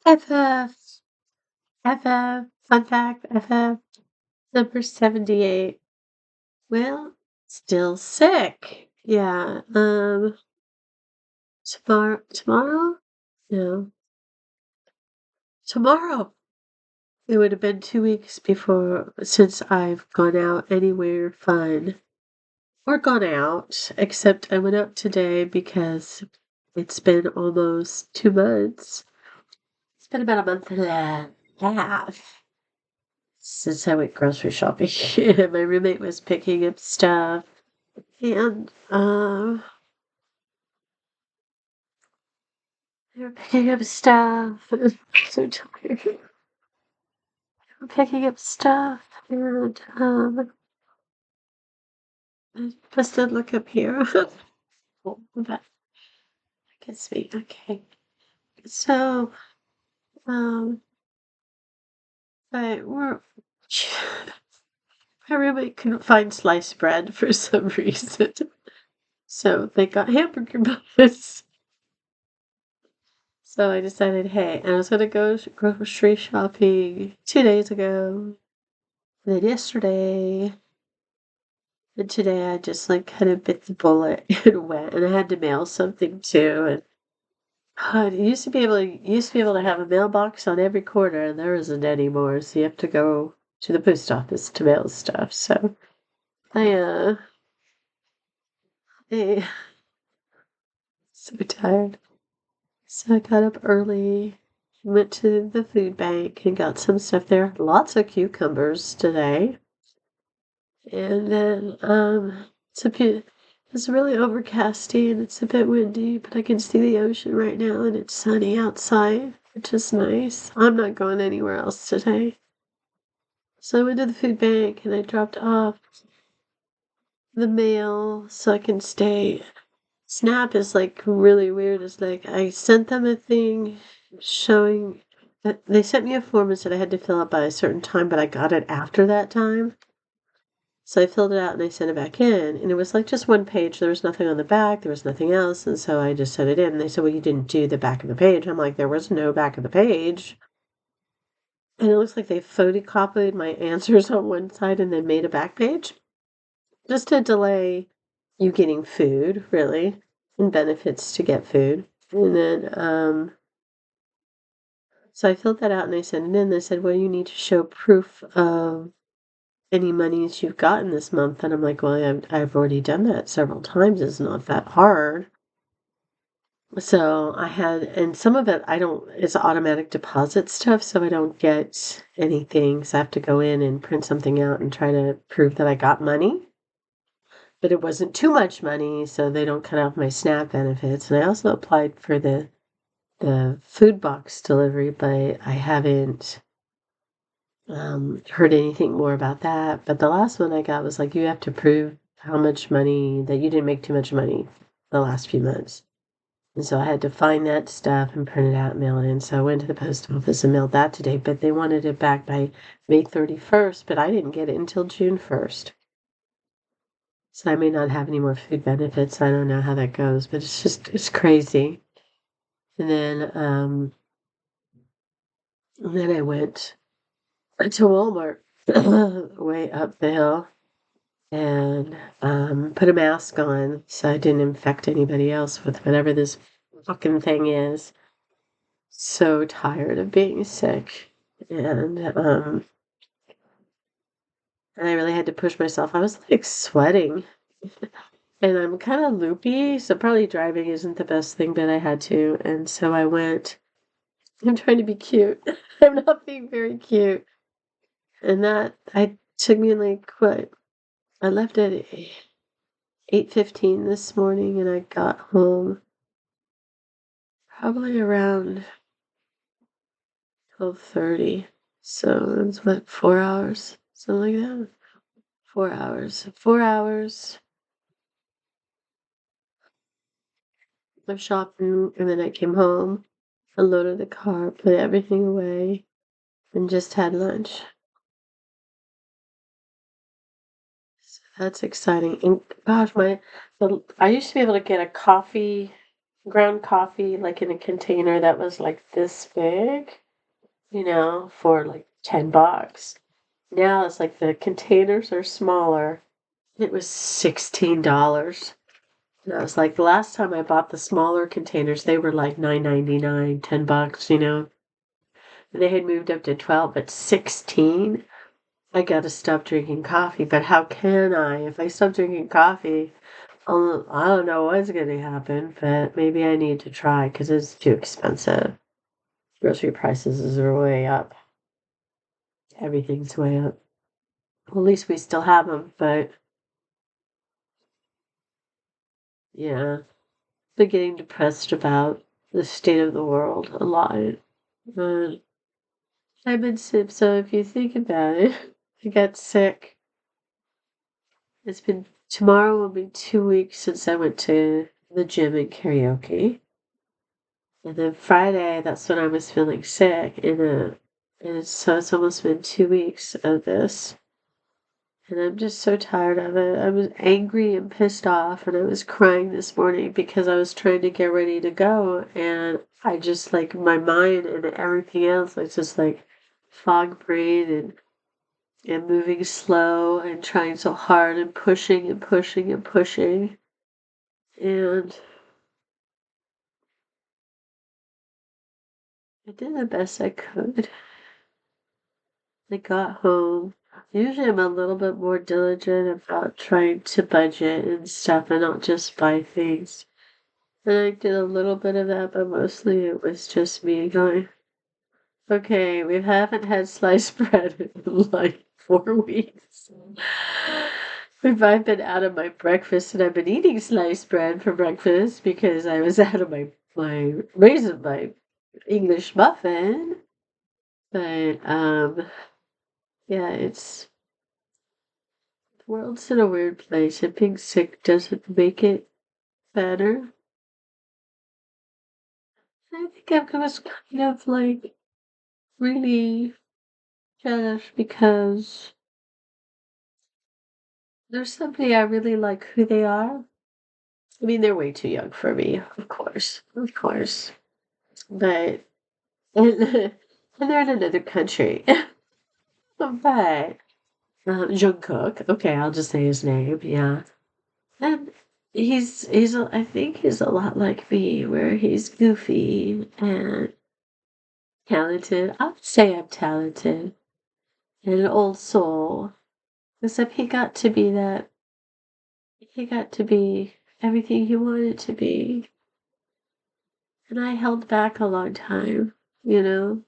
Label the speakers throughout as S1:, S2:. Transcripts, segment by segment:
S1: FF, FF, fun fact, FF, number 78. Well, still sick. Yeah, tomorrow? No, tomorrow. It would have been 2 weeks before since I've gone out anywhere fun or gone out, except I went out today because it's been almost 2 months. It's been about a month and a half since I went grocery shopping. My roommate was picking up stuff, and they were picking up stuff. I'm so tired. They were picking up stuff, and I just did look up here. Oh, but I can speak. Okay, so but we're. My roommate couldn't find sliced bread for some reason, so they got hamburger buns. So I decided, hey, I was gonna go grocery shopping 2 days ago, and then yesterday, and today I just like kind of bit the bullet and went, and I had to mail something too. And it used to be able to have a mailbox on every corner, and there isn't anymore. So you have to go to the post office to mail stuff. So I I so tired. So I got up early, went to the food bank and got some stuff there. Lots of cucumbers today. And then it's really overcasty and it's a bit windy, but I can see the ocean right now and it's sunny outside, which is nice. I'm not going anywhere else today. So I went to the food bank and I dropped off the mail so I can stay. Snap is like really weird. It's like I sent them a thing showing that they sent me a form and said I had to fill out by a certain time, but I got it after that time. So I filled it out and I sent it back in, and it was like just one page. There was nothing on the back, there was nothing else, and so I just sent it in. And they said, "Well, you didn't do the back of the page." I'm like, "There was no back of the page." And it looks like they photocopied my answers on one side and then made a back page just to delay you getting food, really, and benefits to get food. And then, so I filled that out and I sent it in. They said, "Well, you need to show proof of any monies you've gotten this month." And I'm like, "Well, I've already done that several times. It's not that hard." So I had, and some of it I don't, it's automatic deposit stuff, so I don't get anything. So I have to go in and print something out and try to prove that I got money. But it wasn't too much money, so they don't cut off my SNAP benefits. And I also applied for the food box delivery, but I haven't heard anything more about that. But the last one I got was like, you have to prove how much money, that you didn't make too much money the last few months. And so I had to find that stuff and print it out and mail it in. So I went to the post office and mailed that today, but they wanted it back by May 31st, but I didn't get it until June 1st. So I may not have any more food benefits. I don't know how that goes, but it's crazy. And then I went to Walmart way up the hill and put a mask on so I didn't infect anybody else with whatever this fucking thing is. So tired of being sick. And I really had to push myself. I was like sweating. And I'm kind of loopy, so probably driving isn't the best thing, but I had to. And so I went. I'm trying to be cute. I'm not being very cute. And that I took me like what? I left at 8:15 this morning and I got home probably around 12:30. So that's what, 4 hours? Something like that. 4 hours. 4 hours of shopping, and then I came home, unloaded the car, put everything away, and just had lunch. So that's exciting. And gosh, I used to be able to get a coffee ground coffee like in a container that was like this big, for like $10. Now it's like the containers are smaller. It was $16. And I was like, the last time I bought the smaller containers, they were like $9.99, $10. They had moved up to 12, but 16. I gotta stop drinking coffee. But how can I? If I stop drinking coffee, I don't know what's gonna happen, but maybe I need to try because it's too expensive. Grocery prices are way up. Everything's way up. Well, at least we still have them, but yeah, been getting depressed about the state of the world a lot. But I've been sick, so if you think about it, I got sick. Tomorrow will be 2 weeks since I went to the gym and karaoke. And then Friday, that's when I was feeling sick. So it's almost been 2 weeks of this. And I'm just so tired of it. I was angry and pissed off, and I was crying this morning because I was trying to get ready to go. And I just like my mind and everything else, it's just like fog brain and moving slow and trying so hard and pushing and pushing and pushing. And I did the best I could. I got home. Usually I'm a little bit more diligent about trying to budget and stuff and not just buy things. And I did a little bit of that, but mostly it was just me going, okay, we haven't had sliced bread in like 4 weeks. I've been out of my breakfast and I've been eating sliced bread for breakfast because I was out of my English muffin. But yeah, the world's in a weird place and being sick doesn't make it better. I think I was kind of like really jealous because there's somebody I really like who they are. I mean, they're way too young for me, of course, but and they're in another country. But Jungkook, okay, I'll just say his name, yeah. And I think he's a lot like me, where he's goofy and talented. I would say I'm talented and an old soul. Except he got to be everything he wanted to be. And I held back a long time, you know?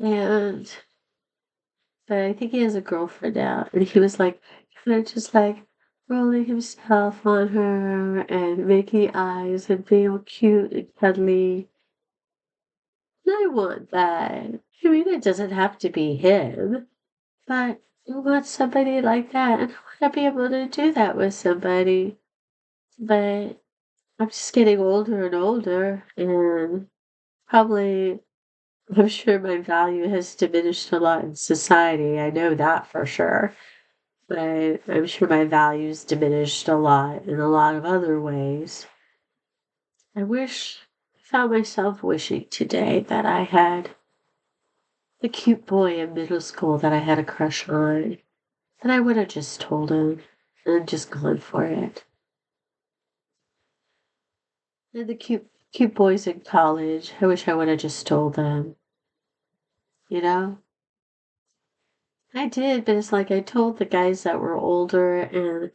S1: And, but I think he has a girlfriend now. And he was like, kind of just like rolling himself on her and making eyes and being all cute and cuddly. And I want that. I mean, it doesn't have to be him, but I want somebody like that. And I want to be able to do that with somebody. But I'm just getting older and older, and probably I'm sure my value has diminished a lot in society. I know that for sure. But I'm sure my value's diminished a lot in a lot of other ways. I found myself wishing today that I had the cute boy in middle school that I had a crush on. And I would have just told him and just gone for it. And the cute boys in college, I wish I would have just told them, you know? I did, but it's like I told the guys that were older and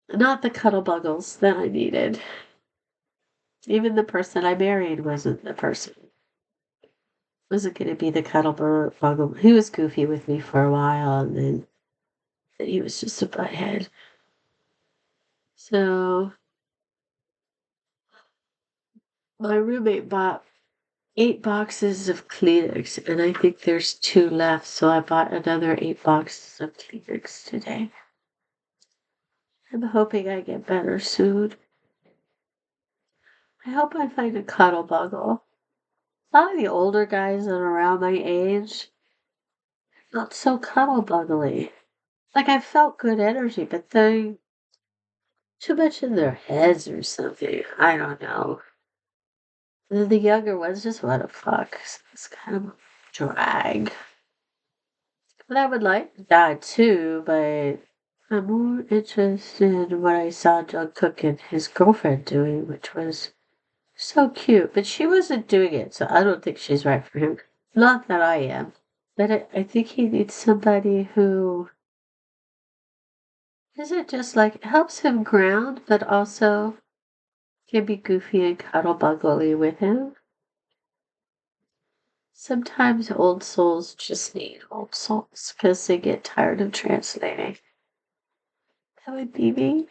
S1: not the cuddle buggles that I needed. Even the person I married wasn't going to be the buggle. He was goofy with me for a while, and then he was just a butthead. So my roommate bought 8 boxes of Kleenex, and I think there's 2 left, so I bought another 8 boxes of Kleenex today. I'm hoping I get better soon. I hope I find a cuddle buggle. A lot of the older guys that are around my age, not so cuddle buggly. Like I felt good energy, but too much in their heads or something. I don't know. And then the younger ones just want to fuck. So it's kind of a drag. But I would like that too, but I'm more interested in what I saw Jungkook and his girlfriend doing, which was so cute. But she wasn't doing it, so I don't think she's right for him. Not that I am. But I think he needs somebody who isn't just like helps him ground, but also can be goofy and cuddle buggly with him. Sometimes old souls just need old souls because they get tired of translating. That would be me.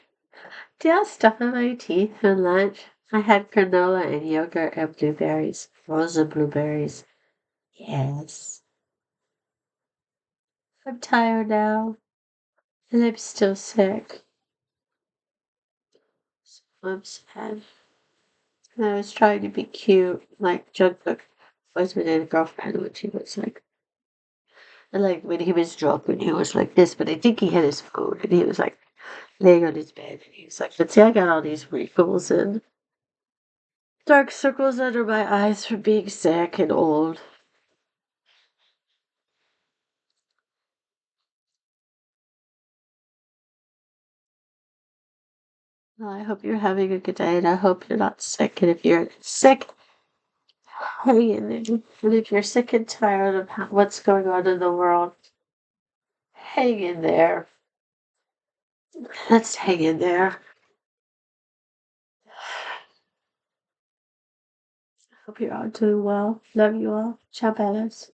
S1: Do you have stuff in my teeth for lunch? I had granola and yogurt and blueberries. Frozen blueberries. Yes. I'm tired now. And I'm still sick. So I'm sad. And I was trying to be cute, like Jungkook was with a girlfriend when she was like, and like when he was drunk, when he was like this, but I think he had his phone and he was like laying on his bed and he was like, but see, I got all these wrinkles and dark circles under my eyes from being sick and old. Well, I hope you're having a good day and I hope you're not sick. And if you're sick, hang in there. And if you're sick and tired of what's going on in the world, hang in there. Let's hang in there. Hope you're all doing well. Love you all. Ciao, Bellas.